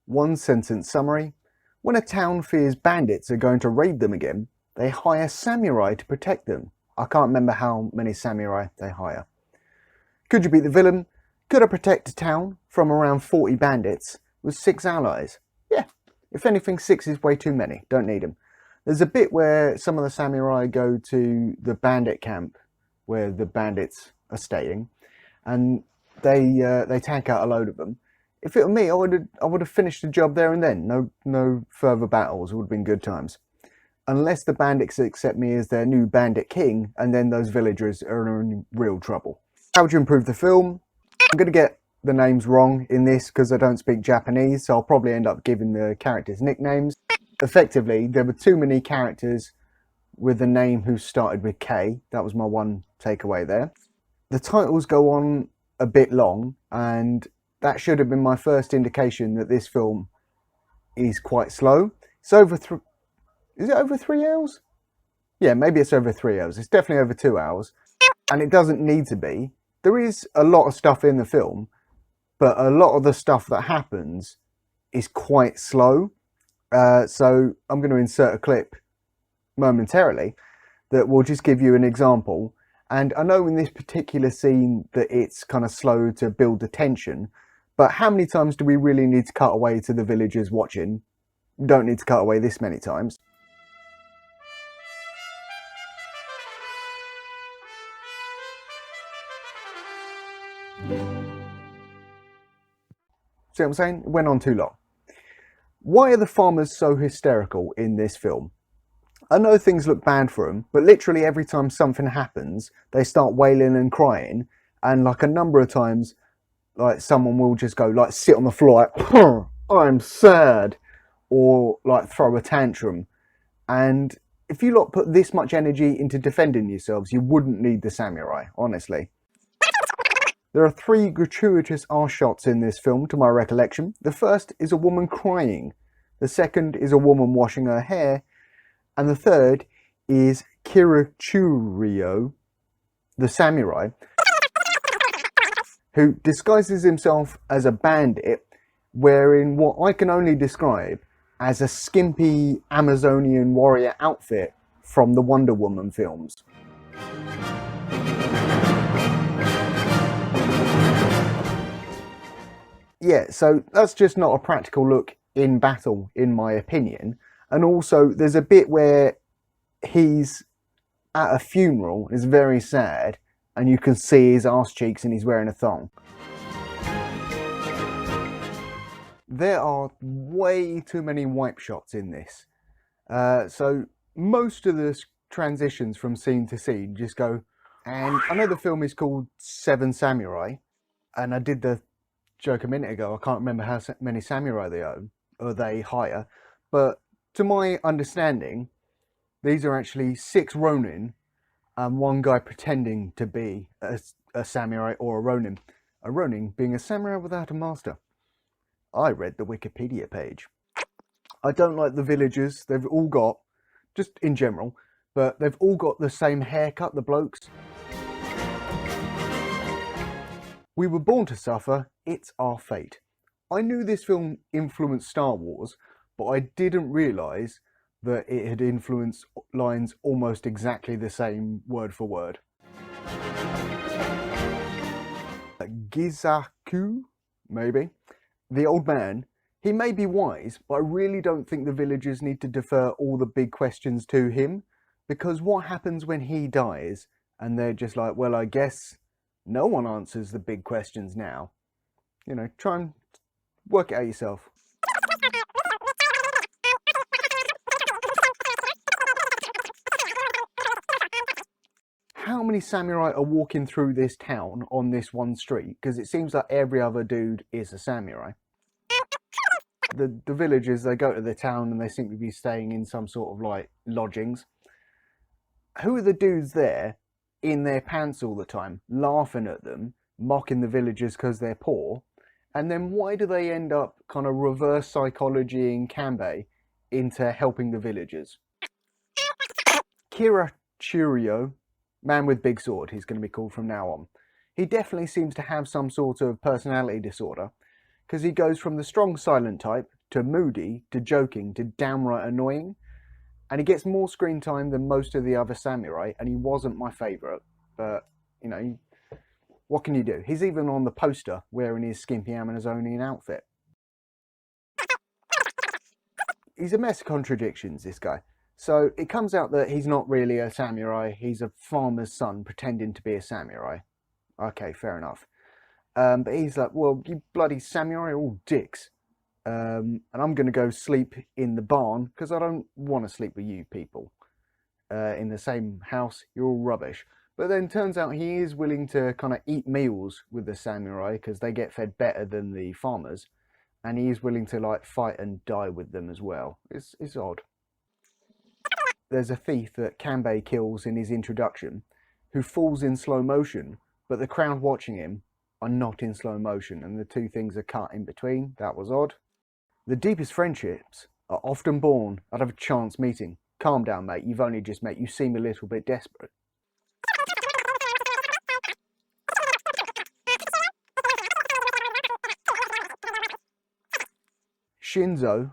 One sentence summary. When a town fears bandits are going to raid them again, they hire samurai to protect them. I can't remember how many samurai they hire. Could you beat the villain? Could I protect a town from around 40 bandits with 6 allies? Yeah, if anything, 6 is way too many. Don't need them. There's a bit where some of the samurai go to the bandit camp where the bandits are staying, and they tank out a load of them. If it were me, I would have finished the job there and then. No further battles. It would have been good times. Unless the bandits accept me as their new bandit king, and then those villagers are in real trouble. How would you improve the film? I'm going to get the names wrong in this because I don't speak Japanese, so I'll probably end up giving the characters nicknames. Effectively, there were too many characters with a name who started with K. That was my one takeaway there. The titles go on a bit long, and that should have been my first indication that this film is quite slow. It's over is it over 3 hours? Yeah, maybe it's over 3 hours. It's definitely over 2 hours, and it doesn't need to be. There is a lot of stuff in the film, but a lot of the stuff that happens is quite slow. So I'm going to insert a clip momentarily that will just give you an example. And I know in this particular scene that it's kind of slow to build the tension, but how many times do we really need to cut away to the villagers watching? We don't need to cut away this many times. See what I'm saying? It went on too long. Why are the farmers so hysterical in this film? I know things look bad for them, but literally every time something happens, they start wailing and crying. And like a number of times, like someone will just go like sit on the floor like, I'm sad, or like throw a tantrum. And if you lot put this much energy into defending yourselves, you wouldn't need the samurai, honestly. There are 3 gratuitous arse shots in this film, to my recollection. The first is a woman crying. The second is a woman washing her hair. And the third is Kirichiryo, the samurai, who disguises himself as a bandit, wearing what I can only describe as a skimpy Amazonian warrior outfit from the Wonder Woman films. Yeah, so that's just not a practical look in battle, in my opinion. And also, there's a bit where he's at a funeral, it's very sad, and you can see his arse cheeks and he's wearing a thong. There are way too many wipe shots in this. So most of the transitions from scene to scene just go, and I know the film is called Seven Samurai, and I did the joke a minute ago, I can't remember how many samurai they own, or they hire, but to my understanding, these are actually 6 Ronin and 1 guy pretending to be a samurai or a Ronin. A Ronin being a samurai without a master. I read the Wikipedia page. I don't like the villagers. They've all got, just in general, but they've all got the same haircut, the blokes. We were born to suffer, it's our fate. I knew this film influenced Star Wars, but I didn't realise that it had influenced lines almost exactly the same word for word. Gizaku, maybe. The old man, he may be wise, but I really don't think the villagers need to defer all the big questions to him, because what happens when he dies and they're just like, well, I guess no one answers the big questions now. You know, try and work it out yourself. How many samurai are walking through this town on this one street? Because it seems like every other dude is a samurai. The villagers, they go to the town and they seem to be staying in some sort of like lodgings. Who are the dudes there in their pants all the time, laughing at them, mocking the villagers because they're poor? And then why do they end up kind of reverse psychologying Kanbei into helping the villagers? Kirichiryo, man with big sword, he's going to be called from now on. He definitely seems to have some sort of personality disorder, because he goes from the strong silent type to moody to joking to downright annoying. And he gets more screen time than most of the other samurai, and he wasn't my favourite. But, you know, what can you do? He's even on the poster wearing his skimpy Amazonian outfit. He's a mess of contradictions, this guy. So it comes out that he's not really a samurai, he's a farmer's son pretending to be a samurai. Okay, fair enough. But he's like, well, you bloody samurai are all dicks. And I'm going to go sleep in the barn because I don't want to sleep with you people. In the same house, you're all rubbish. But then turns out he is willing to kind of eat meals with the samurai because they get fed better than the farmers. And he is willing to like fight and die with them as well. It's odd. There's a thief that Kanbei kills in his introduction who falls in slow motion, but the crowd watching him are not in slow motion and the two things are cut in between. That was odd. The deepest friendships are often born out of a chance meeting. Calm down, mate. You've only just met. You seem a little bit desperate. Shinzo,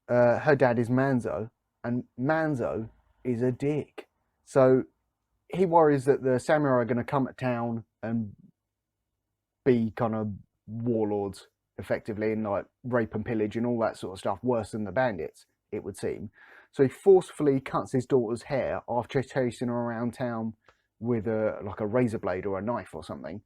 her dad is Manzo, and Manzo is a dick. So he worries that the samurai are going to come to town and be kind of warlords, effectively, and like rape and pillage and all that sort of stuff, worse than the bandits, it would seem. So he forcefully cuts his daughter's hair after chasing her around town with like a razor blade or a knife or something.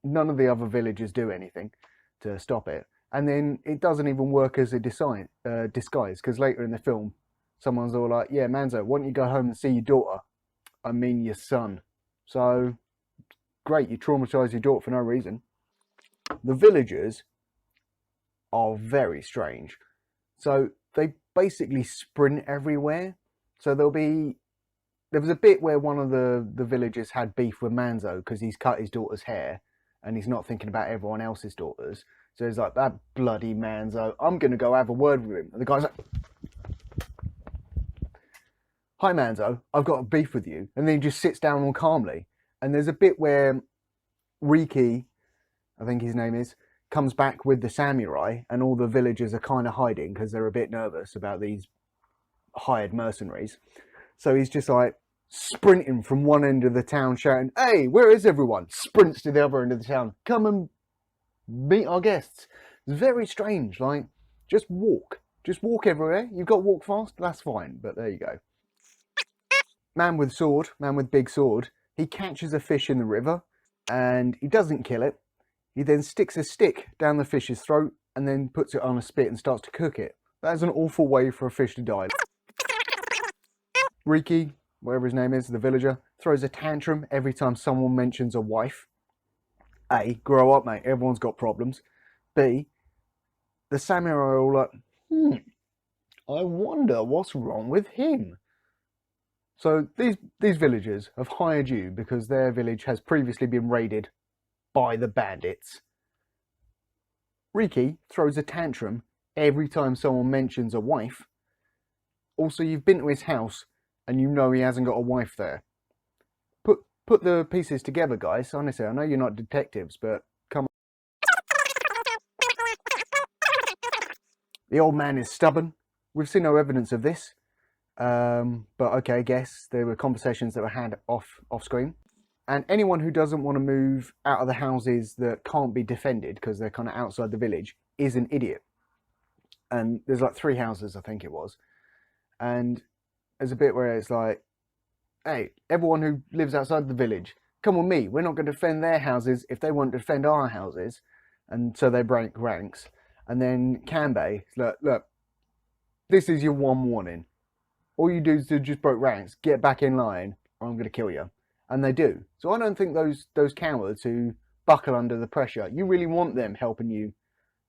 None of the other villagers do anything to stop it. And then it doesn't even work as a disguise, because later in the film, someone's all like, yeah, Manzo, why don't you go home and see your daughter? I mean your son. So, great, you traumatise your daughter for no reason. The villagers are very strange. So, they basically sprint everywhere. So there was a bit where one of the villagers had beef with Manzo because he's cut his daughter's hair and he's not thinking about everyone else's daughters. So he's like, that bloody Manzo, I'm going to go have a word with him. And the guy's like, hi Manzo, I've got a beef with you. And then he just sits down all calmly. And there's a bit where Riki, I think his name is, comes back with the samurai and all the villagers are kind of hiding because they're a bit nervous about these hired mercenaries. So he's just like sprinting from one end of the town shouting, hey, where is everyone? Sprints to the other end of the town. Come and meet our guests. It's very strange. Like, just walk everywhere. You've got to walk fast, that's fine, but there you go. Man with sword, man with big sword, he catches a fish in the river and he doesn't kill it. He then sticks a stick down the fish's throat and then puts it on a spit and starts to cook it. That is an awful way for a fish to die. Riki, whatever his name is, the villager, throws a tantrum every time someone mentions a wife. A, grow up, mate. Everyone's got problems. B, the samurai are all like, I wonder what's wrong with him. So these villagers have hired you because their village has previously been raided by the bandits. Riki throws a tantrum every time someone mentions a wife. Also, you've been to his house and you know he hasn't got a wife there. Put the pieces together, guys. Honestly, I know you're not detectives, but come on. The old man is stubborn. We've seen no evidence of this. But okay, I guess there were conversations that were had off screen. And anyone who doesn't want to move out of the houses that can't be defended because they're kind of outside the village is an idiot. And there's like 3 houses, I think it was. And there's a bit where it's like, hey, everyone who lives outside the village, come with me. We're not going to defend their houses if they won't defend our houses. And so they break ranks. And then Kanbei, look, this is your one warning. All you do is just break ranks, get back in line, or I'm going to kill you. And they do. So I don't think those cowards who buckle under the pressure, you really want them helping you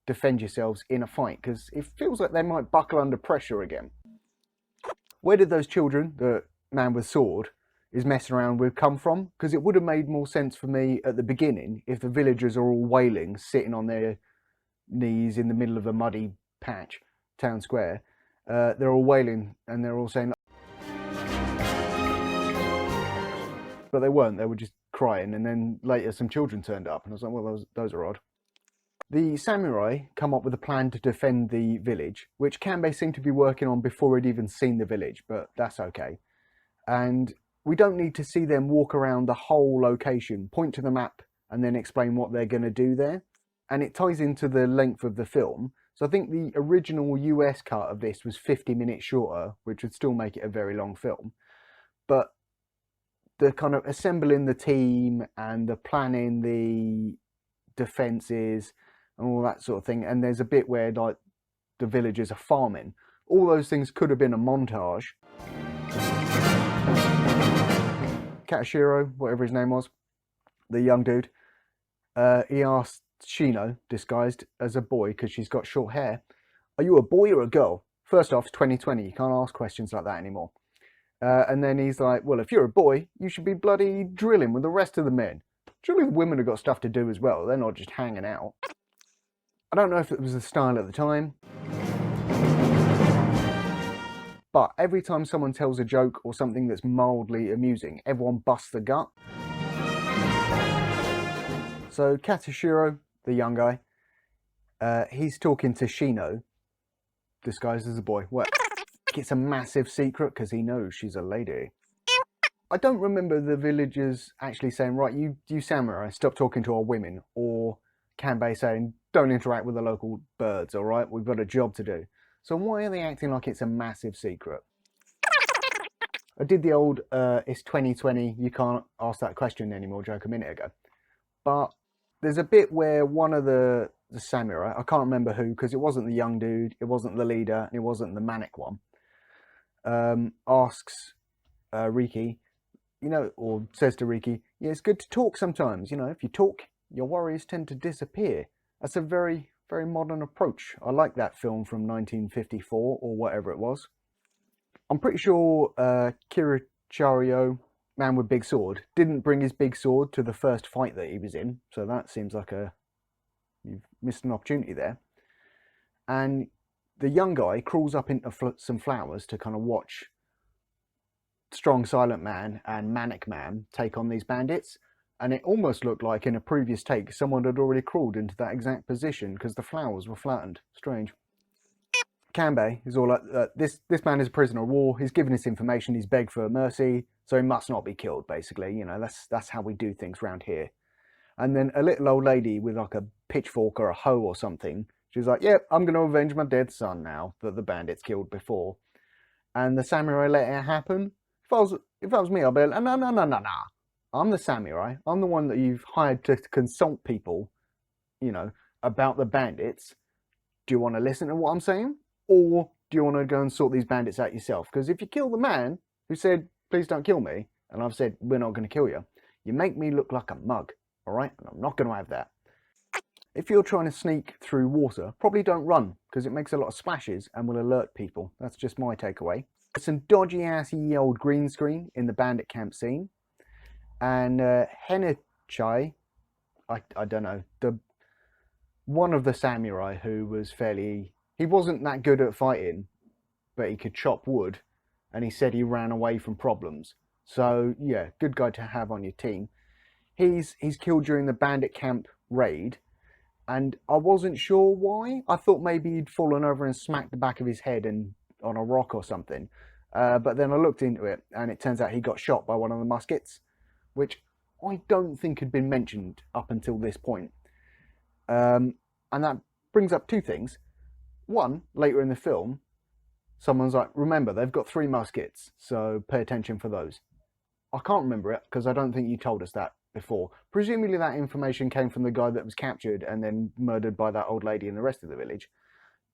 defend yourselves in a fight, because it feels like they might buckle under pressure again. Where did those children, the man with sword is messing around with, come from? Because it would have made more sense for me at the beginning if the villagers are all wailing, sitting on their knees in the middle of a muddy patch, town square. They're all wailing and they're all saying, but they weren't, they were just crying. And then later some children turned up and I was like, well, those are odd. The samurai come up with a plan to defend the village, which Kanbei seemed to be working on before he'd even seen the village, but that's okay. And we don't need to see them walk around the whole location, point to the map, and then explain what they're going to do there. And it ties into the length of the film. So I think the original US cut of this was 50 minutes shorter, which would still make it a very long film. But the kind of assembling the team and the planning the defenses and all that sort of thing, and there's a bit where like the villagers are farming, all those things could have been a montage. Katashiro, whatever his name was, the young dude, he asked Shino, disguised as a boy because she's got short hair, "Are you a boy or a girl?" First off, it's 2020, you can't ask questions like that anymore. And then he's like, "Well, if you're a boy, you should be bloody drilling with the rest of the men. Surely the women have got stuff to do as well, they're not just hanging out." I don't know if it was the style at the time, but every time someone tells a joke or something that's mildly amusing, everyone busts the gut. So Katashiro, the young guy, he's talking to Shino, disguised as a boy. Well, it's a massive secret because he knows she's a lady. I don't remember the villagers actually saying, "Right, you samurai, stop talking to our women," or Kanbei saying, "Don't interact with the local birds, all right? We've got a job to do." So why are they acting like it's a massive secret? I did the old, it's 2020, you can't ask that question anymore joke a minute ago. But there's a bit where one of the samurai, I can't remember who, because it wasn't the young dude, it wasn't the leader, and it wasn't the manic one, asks Riki, or says to Riki, "Yeah, it's good to talk sometimes. If you talk, your worries tend to disappear." That's a very, very modern approach. I like that film from 1954 or whatever it was. I'm pretty sure Kirichario, man with big sword, didn't bring his big sword to the first fight that he was in. So that seems like you've missed an opportunity there. And the young guy crawls up into some flowers to kind of watch Strong Silent Man and Manic Man take on these bandits, and it almost looked like in a previous take someone had already crawled into that exact position because the flowers were flattened. Strange. Kanbei is all like, this man is a prisoner of war, he's given us information, he's begged for mercy, so he must not be killed, basically. That's how we do things around here. And then a little old lady with like a pitchfork or a hoe or something, she's like, "Yep, I'm going to avenge my dead son now that the bandits killed before." And the samurai let it happen. If that was me, I'd be like, no. I'm the samurai. I'm the one that you've hired to consult people, about the bandits. Do you want to listen to what I'm saying? Or do you want to go and sort these bandits out yourself? Because if you kill the man who said, "Please don't kill me," and I've said, "We're not going to kill you," you make me look like a mug, all right? And I'm not going to have that. If you're trying to sneak through water, probably don't run, because it makes a lot of splashes and will alert people. That's just my takeaway. Some dodgy-assy old green screen in the bandit camp scene. And Henichai, I don't know, one of the samurai who was he wasn't that good at fighting, but he could chop wood, and he said he ran away from problems. So yeah, good guy to have on your team. He's killed during the bandit camp raid, and I wasn't sure why. I thought maybe he'd fallen over and smacked the back of his head on a rock or something. But then I looked into it, and it turns out he got shot by one of the muskets, which I don't think had been mentioned up until this point. And that brings up two things. One, later in the film, someone's like, "Remember, they've got 3 muskets, so pay attention for those." I can't remember it because I don't think you told us that before. Presumably that information came from the guy that was captured and then murdered by that old lady and the rest of the village.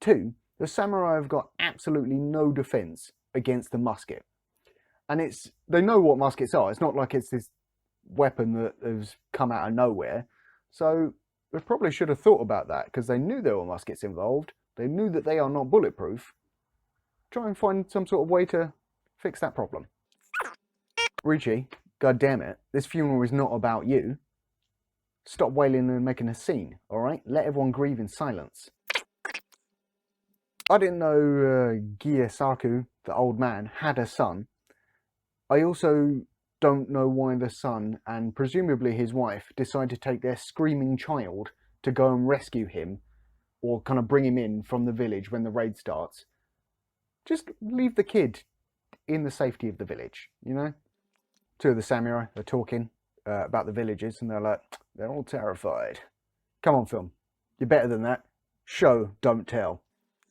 2, the samurai have got absolutely no defense against the musket. And they know what muskets are. It's not like it's this weapon that has come out of nowhere. So they probably should have thought about that, because they knew there were muskets involved. They knew that they are not bulletproof. Try and find some sort of way to fix that problem. Ricci, God damn it, this funeral is not about you. Stop wailing and making a scene, alright? Let everyone grieve in silence. I didn't know Giesaku, the old man, had a son. I also don't know why the son, and presumably his wife, decided to take their screaming child to go and rescue him or kind of bring him in from the village when the raid starts, just leave the kid in the safety of the village, you know? Two of the samurai are talking about the villagers, and they're like, they're all terrified. Come on, film. You're better than that. Show, don't tell.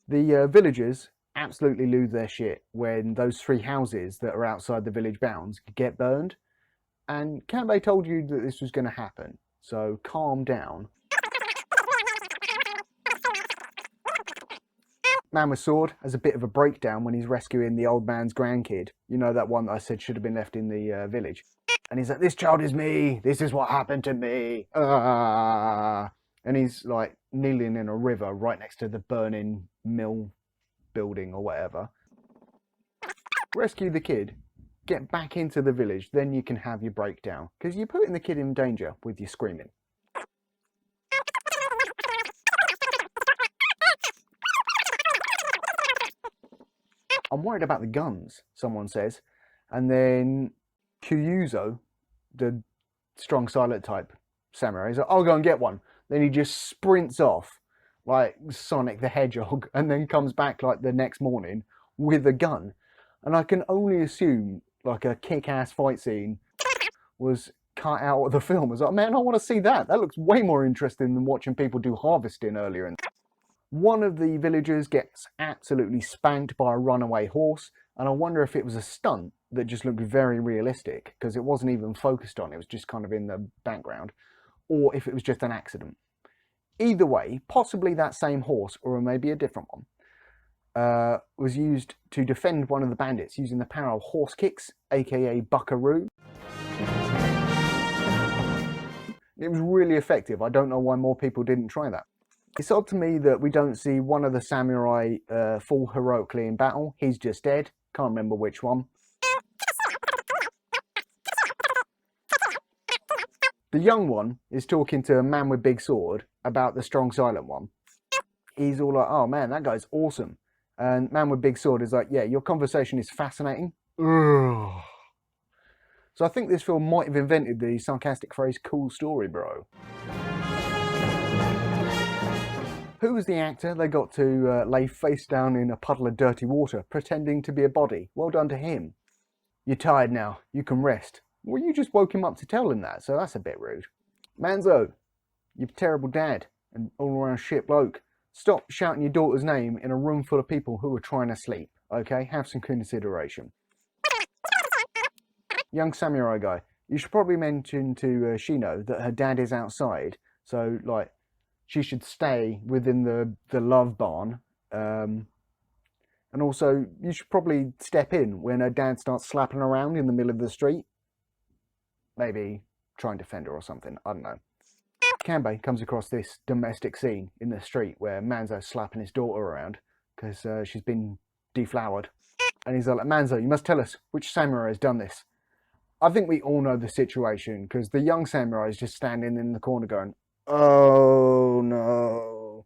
The villagers absolutely lose their shit when those 3 houses that are outside the village bounds get burned. And Kanbei told you that this was going to happen, so calm down. Man with Sword has a bit of a breakdown when he's rescuing the old man's grandkid. You know, that one that I said should have been left in the village. And he's like, this child is me. This is what happened to me. And he's like kneeling in a river right next to the burning mill building or whatever. Rescue the kid. Get back into the village. Then you can have your breakdown. Because you're putting the kid in danger with your screaming. I'm worried about the guns, someone says. And then Kyuzo, the strong silent type samurai, is like, I'll go and get one. Then he just sprints off like Sonic the Hedgehog and then comes back like the next morning with a gun. And I can only assume like a kick-ass fight scene was cut out of the film. I was like, man, I want to see that. That looks way more interesting than watching people do harvesting earlier. One of the villagers gets absolutely spanked by a runaway horse, and I wonder if it was a stunt that just looked very realistic, because it wasn't even focused on, it was just kind of in the background, or if it was just an accident. Either way, possibly that same horse, or maybe a different one, was used to defend one of the bandits using the power of horse kicks, aka buckaroo. It was really effective. I don't know why more people didn't try that. It's odd to me that we don't see one of the samurai fall heroically in battle. He's just dead. Can't remember which one. The young one is talking to a man with big sword about the strong silent one. He's all like, oh man, that guy's awesome. And man with big sword is like, yeah, your conversation is fascinating. Ugh. So I think this film might have invented the sarcastic phrase, cool story, bro. Who was the actor they got to lay face down in a puddle of dirty water, pretending to be a body? Well done to him. You're tired now, you can rest. Well, you just woke him up to tell him that, so that's a bit rude. Manzo, you're a terrible dad and all-around shit bloke. Stop shouting your daughter's name in a room full of people who are trying to sleep, okay? Have some consideration. Young samurai guy, you should probably mention to Shino that her dad is outside, so, like, she should stay within the love barn. And also, you should probably step in when her dad starts slapping around in the middle of the street. Maybe try and defend her or something, I don't know. Kanbei comes across this domestic scene in the street where Manzo's slapping his daughter around because she's been deflowered. And he's like, Manzo, you must tell us which samurai has done this. I think we all know the situation because the young samurai is just standing in the corner going, oh no.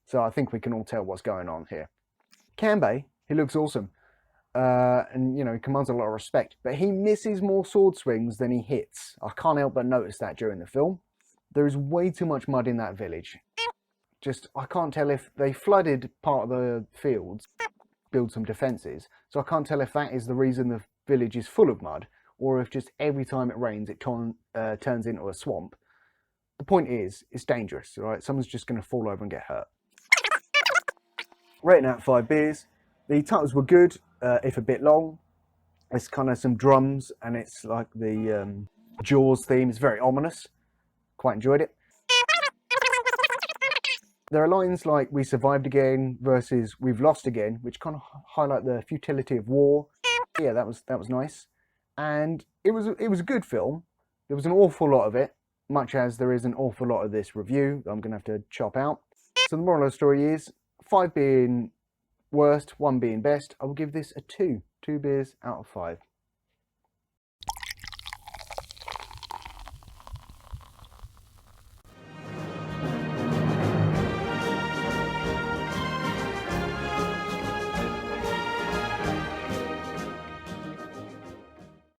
So I think we can all tell what's going on here. Kanbei, he looks awesome. And, you know, he commands a lot of respect, but he misses more sword swings than he hits. I can't help but notice that during the film. There is way too much mud in that village. Just, I can't tell if they flooded part of the fields, build some defences, so I can't tell if that is the reason the village is full of mud, or if just every time it rains it turns into a swamp. The point is, it's dangerous, right? Someone's just going to fall over and get hurt. Rating out 5 beers. The titles were good, if a bit long. It's kind of some drums, and it's like the Jaws theme. It's very ominous. Quite enjoyed it. There are lines like "we survived again" versus "we've lost again," which kind of highlight the futility of war. Yeah, that was nice, and it was a good film. There was an awful lot of it, much as there is an awful lot of this review that I'm going to have to chop out. So the moral of the story is 5 being worst, 1 being best. I will give this a 2. 2 beers out of 5.